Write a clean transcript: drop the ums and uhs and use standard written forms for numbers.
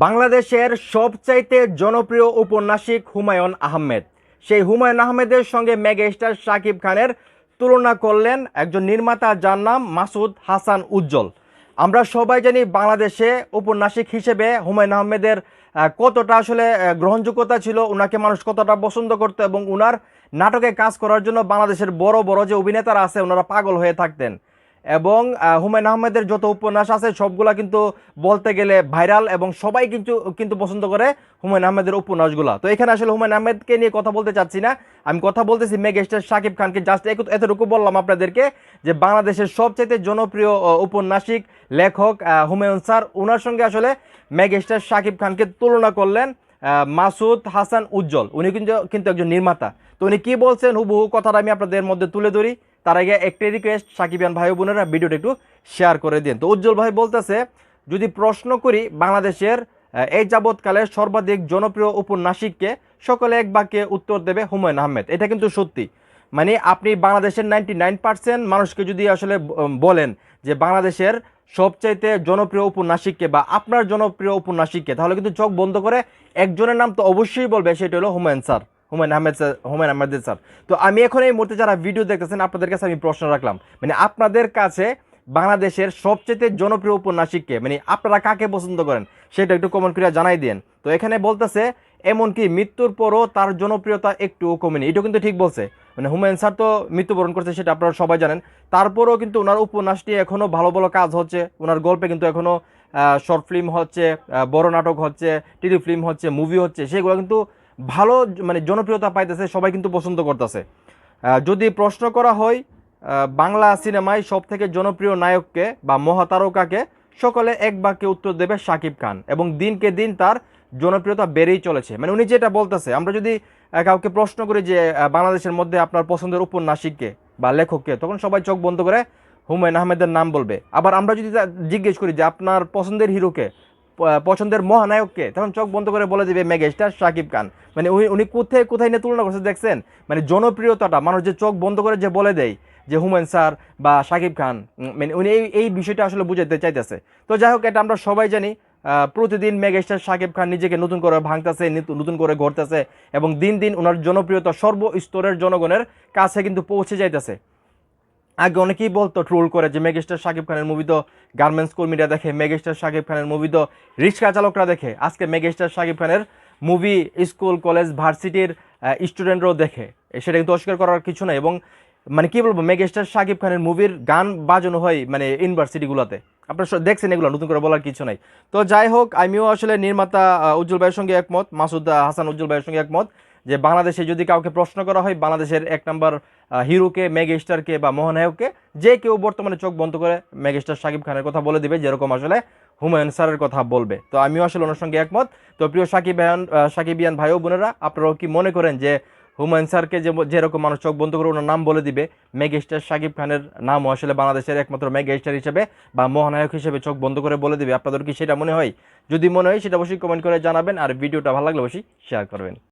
বাংলাদেশের সবচাইতে জনপ্রিয় উপন্যাসিক হুমায়ুন আহমেদ। সেই হুমায়ুন আহমেদের সঙ্গে মেগাস্টার শাকিব খানের তুলনা করলেন একজন নির্মাতা, যার নাম মাসুদ হাসান উজ্জ্বল। আমরা সবাই জানি বাংলাদেশে উপন্যাসিক হিসেবে হুমায়ুন আহমেদের কতটা আসলে গ্রহণযোগ্যতা ছিল, ওনাকে মানুষ কতটা পছন্দ করতো এবং ওনার নাটকে কাজ করার জন্য বাংলাদেশের বড় বড় যে অভিনেতারা আছে ওনারা পাগল হয়ে থাকতেন। এবং হুমায়ুন আহমেদের যত উপন্যাস আছে সবগুলা কিন্তু বলতে গেলে ভাইরাল এবং সবাই কিন্তু কিন্তু পছন্দ করে হুমায়ুন আহমেদের উপন্যাসগুলো। তো এখানে আসলে হুমায়ুন আহমেদকে নিয়ে কথা বলতে চাচ্ছি না, আমি কথা বলতেছি মেগাস্টার শাকিব খানকে। জাস্ট এতটুকু বললাম আপনাদেরকে যে বাংলাদেশের সবচেয়ে জনপ্রিয় উপন্যাসিক লেখক হুমায়ুন স্যার, ওনার সঙ্গে আসলে মেগাস্টার শাকিব খানকে তুলনা করলেন মাসুদ হাসান উজ্জ্বল। উনি কিন্তু একজন নির্মাতা। তো উনি কি বলছেন হুবহু কথাটা আমি আপনাদের মধ্যে তুলে ধরি। তার আগে একটাই রিকোয়েস্ট, সাকিবিয়ান ভাই বোনেরা ভিডিওটা একটু শেয়ার করে দিন। তো উজ্জ্বল ভাই বলতেছে, যদি প্রশ্ন করি বাংলাদেশের এই যাবৎকালের সর্বাধিক জনপ্রিয় উপন্যাসিককে, সকলে এক বাক্যে উত্তর দেবে হুমায়ুন আহমেদ। এটা কিন্তু সত্যি। মানে আপনি বাংলাদেশের 99% মানুষকে যদি আসলে বলেন যে বাংলাদেশের সবচাইতে জনপ্রিয় উপন্যাসিককে বা আপনার জনপ্রিয় উপন্যাসিককে, তাহলে কিন্তু চোখ বন্ধ করে একজনের নাম তো অবশ্যই বলবে, সেটা হলো হুমায়ুন স্যার, হুমায়ুন আহমেদ স্যার। তো আমি এখন এই মুহূর্তে যারা ভিডিও দেখতেছেন আপনাদের কাছে আমি প্রশ্ন রাখলাম, মানে আপনাদের কাছে বাংলাদেশের সবচেয়ে জনপ্রিয় উপন্যাসিককে, মানে আপনারা কাকে পছন্দ করেন সেটা একটু কমেন্ট করে জানাই দেন। তো এখানে বলতেছে এমনকি মৃত্যুর পরও তার জনপ্রিয়তা একটু কমেনি। এটা কিন্তু ঠিক বলছে। মানে হুমায়ুন স্যার তো মৃত্যুবরণ করছে, সেটা আপনারা সবাই জানেন। তারপরেও কিন্তু ওনার উপন্যাসটি এখনও ভালো ভালো কাজ হচ্ছে, ওনার গল্পে কিন্তু এখনও শর্ট ফিল্ম হচ্ছে, বড় নাটক হচ্ছে, টিভি ফিল্ম হচ্ছে, মুভি হচ্ছে, সেগুলো কিন্তু ভালো মানে জনপ্রিয়তা পাইতেছে, সবাই কিন্তু পছন্দ করতেছে। যদি প্রশ্ন করা হয় বাংলা সিনেমায় সবথেকে জনপ্রিয় নায়ককে বা মহাতারকাকে, সকলে এক বাক্যে উত্তর দেবে শাকিব খান। এবং দিনকে দিন তার জনপ্রিয়তা বেড়েই চলেছে। মানে উনি যেটা বলতেছে, আমরা যদি কাউকে প্রশ্ন করি যে বাংলাদেশের মধ্যে আপনার পছন্দের উপন্যাসিককে বা লেখককে, তখন সবাই চোখ বন্ধ করে হুমায়ুন আহমেদের নাম বলবে। আবার আমরা যদি জিজ্ঞেস করি যে আপনার পছন্দের হিরোকে, পছন্দের মহানায়ককে, তখন চোখ বন্ধ করে বলে দেবে মেগাস্টার শাকিব খান। মানে উনি কোথায় কোথায় নিয়ে তুলনা করছে দেখছেন? মানে জনপ্রিয়তাটা মানুষ যে চোখ বন্ধ করে যে বলে দেয় যে হুমায়ুন স্যার বা শাকিব খান, মানে উনি এই বিষয়টা আসলে বুঝাতে চাইতেছে। তো যাই হোক, এটা আমরা সবাই জানি। প্রতিদিন মেগাস্টার শাকিব খান নিজেকে নতুন করে ভাঙতেছে, নতুন করে গড়তেছে এবং দিন দিন ওনার জনপ্রিয়তা সর্বস্তরের জনগণের কাছে কিন্তু পৌঁছে যাইতেছে। আগে অনেকেই বলতো ট্রোল করে যে মেগাস্টার শাকিব খানের মুভি তো গার্মেন্টস কর্মীরা দেখে, মেগাস্টার শাকিব খানের মুভি তো রিক্সা চালকরা দেখে। আজকে মেগাস্টার শাকিব খানের মুভি স্কুল কলেজ ভার্সিটির স্টুডেন্টরাও দেখে, সেটা কিন্তু অস্বীকার করার কিছু নাই। এবং মানে কি বলবো, মেগাস্টার শাকিব খানের মুভির গান বাজানো হয় মানে ইউনিভার্সিটিগুলোতে, আপনারা দেখছেন, এগুলো নতুন করে বলার কিছু নাই। তো যাই হোক, আমিও আসলে নির্মাতা উজ্জ্বল ভাইয়ের সঙ্গে একমত, মাসুদ হাসান উজ্জ্বল ভাইয়ের সঙ্গে একমত যে বাংলাদেশে যদি কাউকে প্রশ্ন করা হয় বাংলাদেশের এক নম্বর হিরোকে, মেগাস্টারকে বা মহানায়ককে, যে কেউ বর্তমানে চোখ বন্ধ করে মেগাস্টার শাকিব খানের কথা বলে দিবে, যেরকম আসলে হুমায়ুন স্যারের কথা বলবে। তো আমিও আসলে ওনার সঙ্গে একমত। তো প্রিয় সাকিবিয়ান ভাই ও বোনেরা, আপনারাও কি মনে করেন যে হুমায়ুন স্যারকে যেরকম মানুষ চোখ বন্ধ করে ওনার নাম বলে দিবে, মেগাস্টার শাকিব খানের নামও আসলে বাংলাদেশের একমাত্র মেগাস্টার হিসেবে বা মহানায়ক হিসেবে চোখ বন্ধ করে বলে দিবে? আপনাদের কি সেটা মনে হয়? যদি মনে হয় সেটা অবশ্যই কমেন্ট করে জানাবেন, আর ভিডিওটা ভালো লাগলে অবশ্যই শেয়ার করবেন।